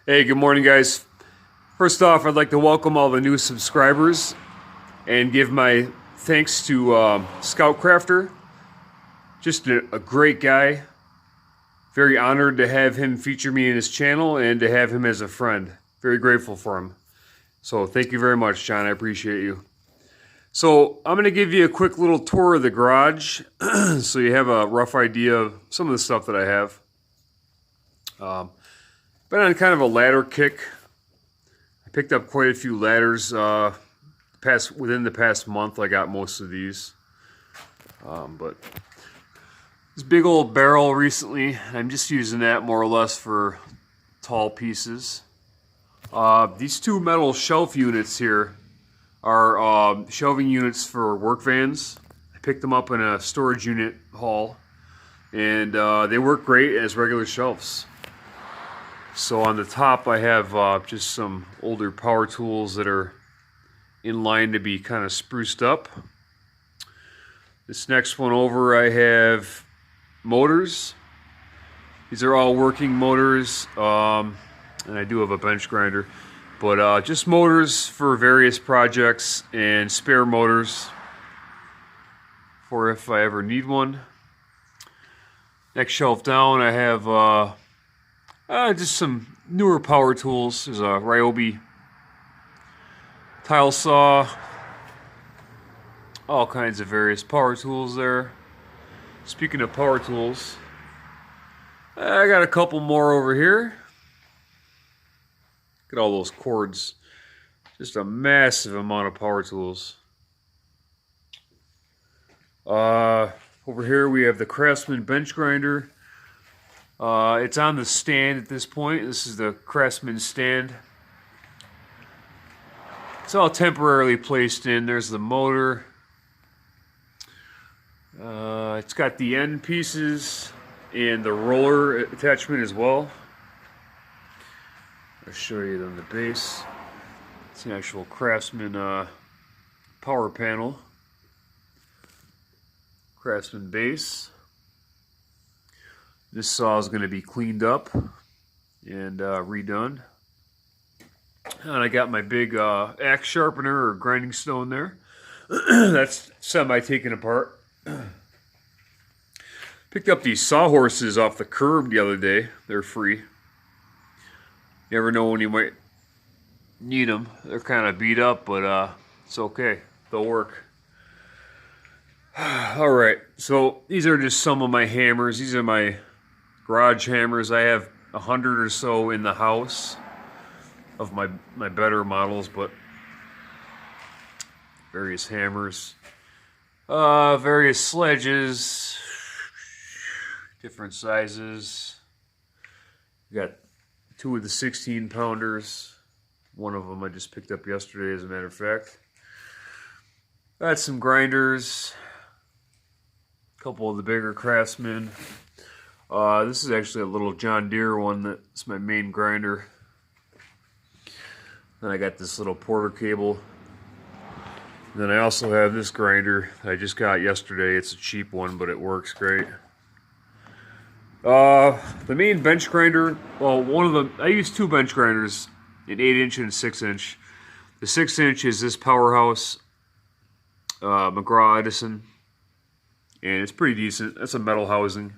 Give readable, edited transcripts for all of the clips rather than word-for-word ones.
Hey, good morning, guys. First off, I'd like to welcome all the new subscribers and give my thanks to Scout Crafter. Just a great guy. Very honored to have him feature me in his channel and to have him as a friend. Very grateful for him. So thank you very much, John. I appreciate you. So I'm going to give you a quick little tour of the garage so you have a rough idea of some of the stuff that I have. Been on kind of a ladder kick. I picked up quite a few ladders within the past month. I got most of these. But this big old barrel recently, I'm just using that more or less for tall pieces. These two metal shelf units here are shelving units for work vans. I picked them up in a storage unit haul, and they work great as regular shelves. So on the top I have just some older power tools that are in line to be kind of spruced up. This next one over I have motors. These are all working motors, and I do have a bench grinder. But just motors for various projects and spare motors for if I ever need one. Next shelf down I have just some newer power tools. There's a Ryobi tile saw, all kinds of various power tools there. Speaking of power tools, I got a couple more over here. Look at all those cords. Just a massive amount of power tools. Over here we have the Craftsman bench grinder. It's on the stand at this point. This is the Craftsman stand. It's all temporarily placed in. There's the motor. It's got the end pieces and the roller attachment as well. I'll show you on the base. It's an actual Craftsman power panel. Craftsman base. This saw is going to be cleaned up and redone. And I got my big axe sharpener or grinding stone there. That's semi-taken apart. Picked up these sawhorses off the curb the other day. They're free. You never know when you might need them. They're kind of beat up, but it's okay. They'll work. Alright, so these are just some of my hammers. These are my garage hammers. I have 100 or so in the house of my better models, but various hammers, various sledges, different sizes. Got two of the 16 pounders. One of them I just picked up yesterday, as a matter of fact. Got some grinders, a couple of the bigger Craftsman. This is actually a little John Deere one that's my main grinder. Then I got this little Porter cable. And then I also have this grinder that I just got yesterday. It's a cheap one, but it works great. The main bench grinder, well, one of them, I use two bench grinders, an 8-inch and a 6-inch. The 6-inch is this Powerhouse McGraw Edison, and it's pretty decent. That's a metal housing.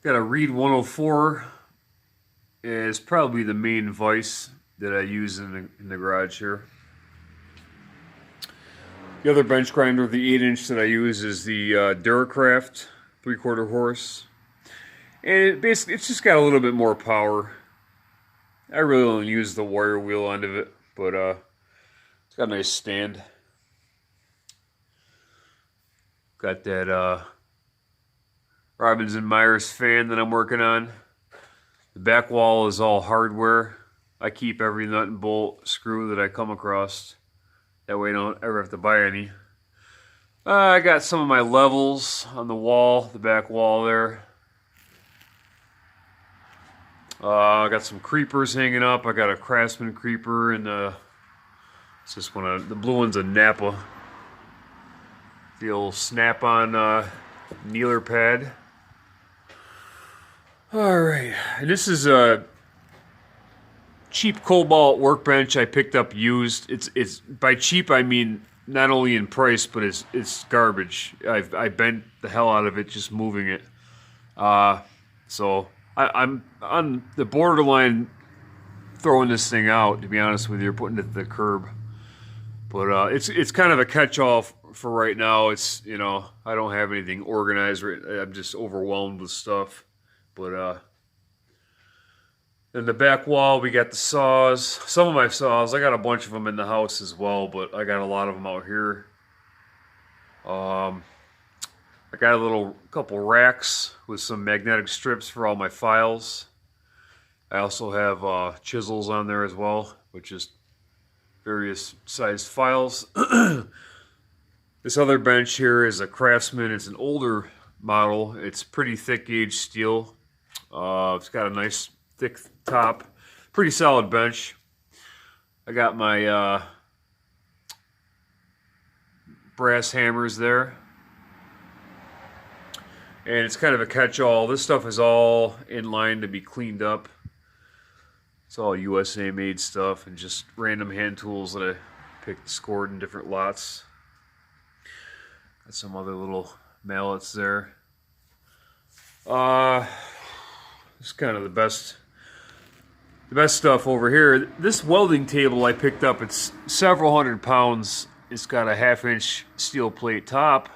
Got a Reed 104. It's probably the main vise that I use in the garage here. The other bench grinder, the 8-inch that I use, is the Duracraft 3/4 horse. And it's just got a little bit more power. I really don't use the wire wheel end of it, but it's got a nice stand. Got that Robbins and Myers fan that I'm working on. The back wall is all hardware. I keep every nut and bolt screw that I come across. That way I don't ever have to buy any. I got some of my levels on the wall, the back wall there. I got some creepers hanging up. I got a Craftsman creeper, and it's this one. The blue one's a Napa. The old snap-on kneeler pad. All right, and this is a cheap Cobalt Workbench I picked up used. It's by cheap I mean not only in price, but it's garbage. I bent the hell out of it just moving it. So I'm on the borderline throwing this thing out, to be honest with you, putting it at the curb. But it's kind of a catch-all for right now. It's, you know, I don't have anything organized. I'm just overwhelmed with stuff. But in the back wall, we got the saws. Some of my saws, I got a bunch of them in the house as well, but I got a lot of them out here. I got a couple racks with some magnetic strips for all my files. I also have chisels on there as well, which is various sized files. This other bench here is a Craftsman. It's an older model. It's pretty thick gauge steel. It's got a nice thick top. Pretty solid bench. I got my brass hammers there. And it's kind of a catch-all. This stuff is all in line to be cleaned up. It's all USA made stuff and just random hand tools that I picked, scored in different lots. Got some other little mallets there. This is kind of the best stuff over here. This welding table I picked up, it's several hundred pounds. It's got a 1/2-inch steel plate top.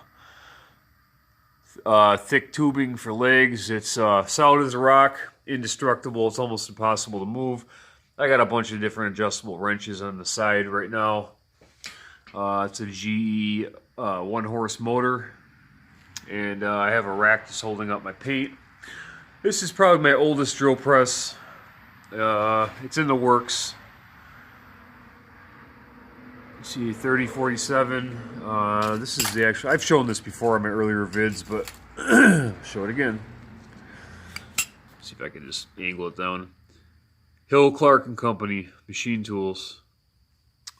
Thick tubing for legs. It's solid as a rock, indestructible. It's almost impossible to move. I got a bunch of different adjustable wrenches on the side right now. It's a GE 1-horse motor, and I have a rack just holding up my paint. This is probably my oldest drill press. It's in the works. Let's see, 3047. This is the actual. I've shown this before in my earlier vids, but show it again. See if I can just angle it down. Hill, Clark and Company machine tools.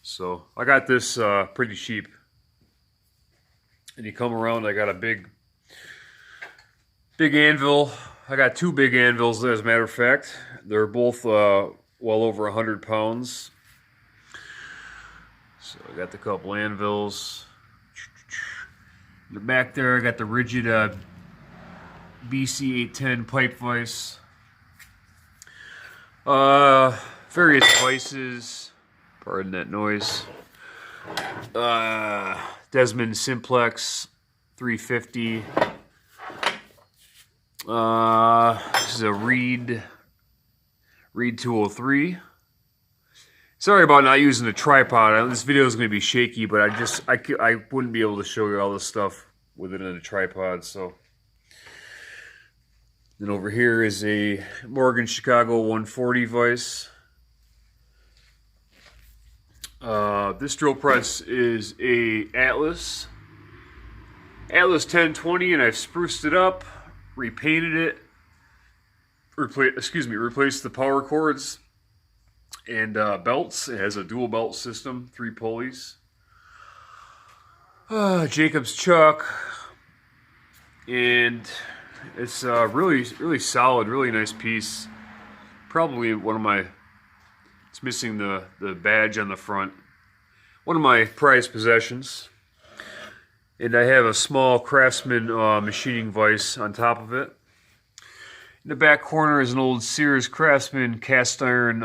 So I got this pretty cheap. And you come around, I got a big anvil. I got 2 big anvils, as a matter of fact. They're both well over 100 pounds. So I got the couple anvils. In the back there, I got the rigid BC810 pipe vise. Various vices. Pardon that noise. Desmond Simplex 350. This is a Reed 203. Sorry about not using the tripod. This video is going to be shaky, but I wouldn't be able to show you all this stuff with it in a tripod. So then over here is a Morgan Chicago 140 vise. This drill press is a Atlas 1020, and I've spruced it up, repainted it, replaced the power cords and belts. It has a dual belt system, 3 pulleys. Jacob's chuck, and it's really solid, really nice piece. Probably one of my. It's missing the badge on the front. One of my prized possessions. And I have a small Craftsman machining vise on top of it. In the back corner is an old Sears Craftsman cast iron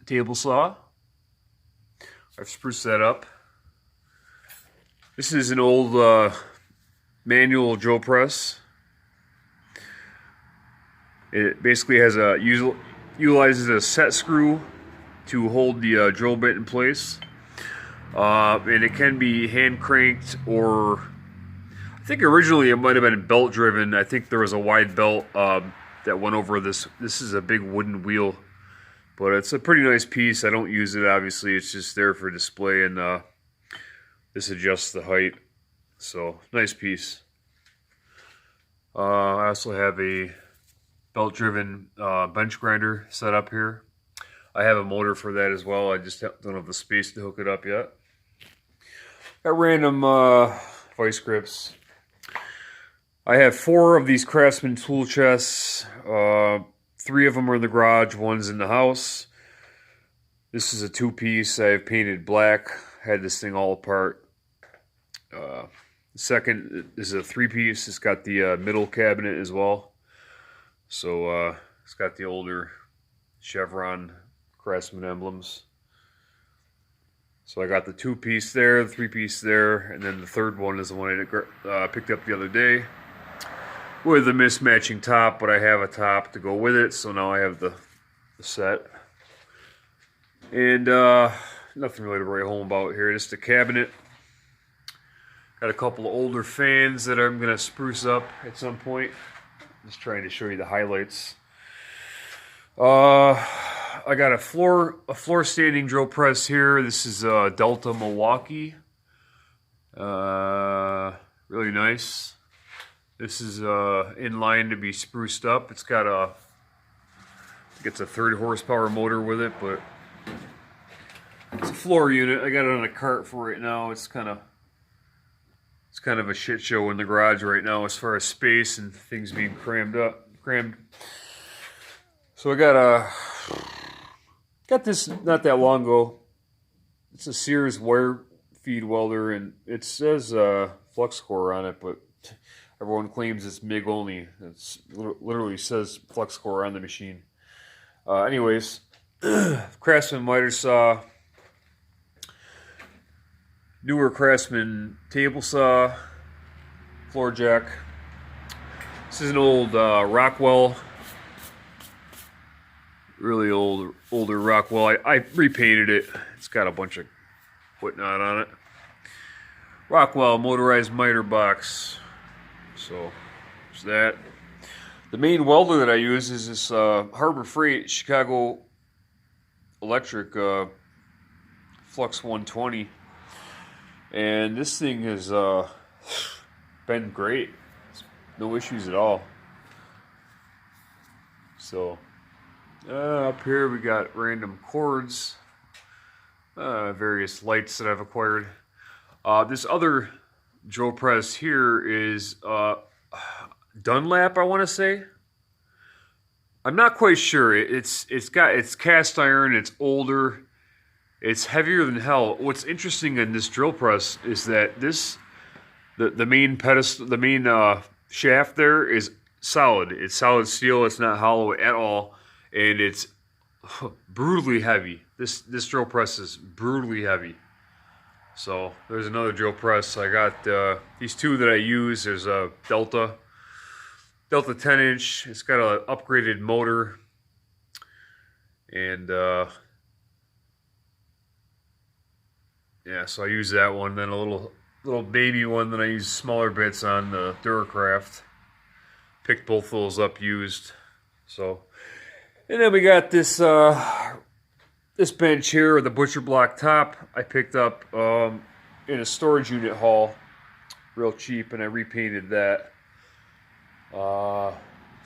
table saw. I've spruced that up. This is an old manual drill press. It basically has utilizes a set screw to hold the drill bit in place. And it can be hand cranked, or I think originally it might have been belt driven. I think there was a wide belt that went over this. This is a big wooden wheel, but it's a pretty nice piece. I don't use it, obviously. It's just there for display, and this adjusts the height. So nice piece. I also have a belt driven bench grinder set up here. I have a motor for that as well. I just don't have the space to hook it up yet. Got random vice grips. I have 4 of these Craftsman tool chests. 3 of them are in the garage, 1's in the house. This is a 2-piece. I have painted black. Had this thing all apart. The second is a 3-piece. It's got the middle cabinet as well. So it's got the older chevron Craftsman emblems. So I got the 2-piece there, the 3-piece there, and then the third one is the one I picked up the other day with a mismatching top, but I have a top to go with it, so now I have the set. And nothing really to write home about here, just a cabinet. Got a couple of older fans that I'm going to spruce up at some point. Just trying to show you the highlights. I got a floor standing drill press here. This is Delta Milwaukee. Really nice. This is in line to be spruced up. It's got I think it's a 30 horsepower motor with it, but it's a floor unit. I got it on a cart for right now. It's kind of a shit show in the garage right now as far as space and things being crammed. So I got this not that long ago. It's a Sears wire feed welder, and it says flux core on it, but everyone claims it's MIG only. It literally says flux core on the machine. Anyways, Craftsman Miter Saw, newer Craftsman table saw, floor jack. This is an old Rockwell. Really older Rockwell. I repainted it. It's got a bunch of whatnot on it. Rockwell motorized miter box. So there's that. The main welder that I use is this Harbor Freight Chicago Electric Flux 120, and this thing has been great. No issues at all. So. Up here we got random cords, various lights that I've acquired. This other drill press here is Dunlap, I want to say. I'm not quite sure. It's cast iron. It's older. It's heavier than hell. What's interesting in this drill press is that the main pedestal, the main shaft there is solid. It's solid steel. It's not hollow at all. And it's brutally heavy. This drill press is brutally heavy. So there's another drill press. I got these 2 that I use. There's a Delta 10-inch. It's got an upgraded motor. And yeah, so I use that one. Then a little baby one that I use smaller bits on, the Duracraft. Picked both those up used. So. And then we got this this bench here with the butcher block top. I picked up in a storage unit haul, real cheap, and I repainted that. Trying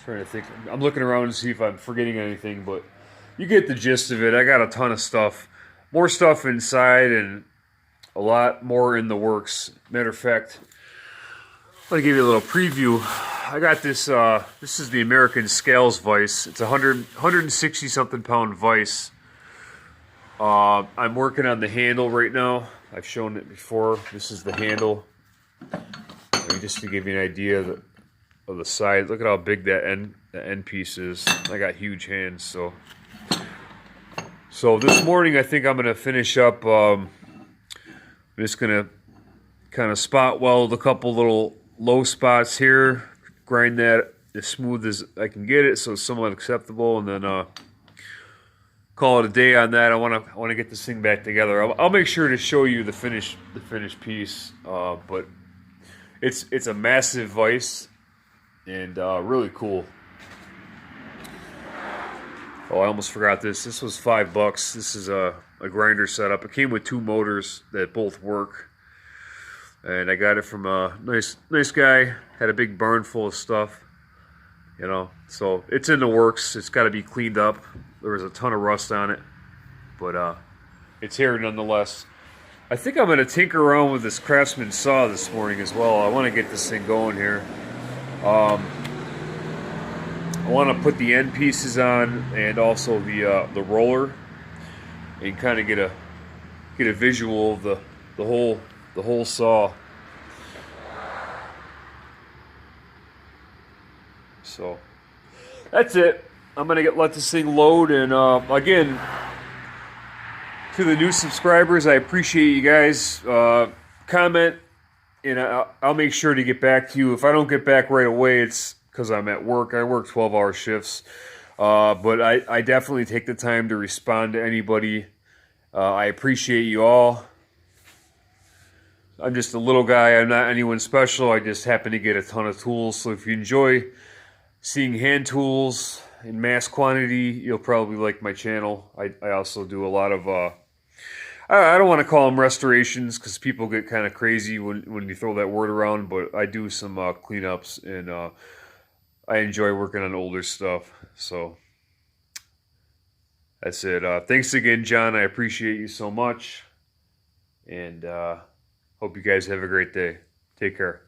to think. I'm looking around to see if I'm forgetting anything, but you get the gist of it. I got a ton of stuff, more stuff inside, and a lot more in the works. Matter of fact, let me give you a little preview. I got this, this is the American Scales Vise. It's a 160 something pound vise. I'm working on the handle right now. I've shown it before. This is the handle. Just to give you an idea of the size. Look at how big that end piece is. I got huge hands, so this morning I think I'm going to finish up. I'm just going to kind of spot weld a couple little low spots here. Grind that as smooth as I can get it, so it's somewhat acceptable, and then call it a day on that. I want to get this thing back together. I'll make sure to show you the finished piece, but it's a massive vise and really cool. Oh, I almost forgot this. This was $5. This is a grinder setup. It came with 2 motors that both work. And I got it from a nice guy. Had a big barn full of stuff, you know. So it's in the works. It's got to be cleaned up. There was a ton of rust on it, but it's here nonetheless. I think I'm going to tinker around with this Craftsman saw this morning as well. I want to get this thing going here. I want to put the end pieces on and also the roller, and kind of get a visual of the whole saw. So that's it. I'm gonna let this thing load, and again, to the new subscribers, I appreciate you guys. Comment, and I'll make sure to get back to you. If I don't get back right away, it's because I'm at work. I work 12-hour shifts, but I definitely take the time to respond to anybody. I appreciate you all. I'm just a little guy. I'm not anyone special. I just happen to get a ton of tools. So if you enjoy seeing hand tools in mass quantity, you'll probably like my channel. I also do a lot of, I don't want to call them restorations because people get kind of crazy when you throw that word around, but I do some cleanups, and I enjoy working on older stuff. So that's it. Thanks again, John. I appreciate you so much. And hope you guys have a great day. Take care.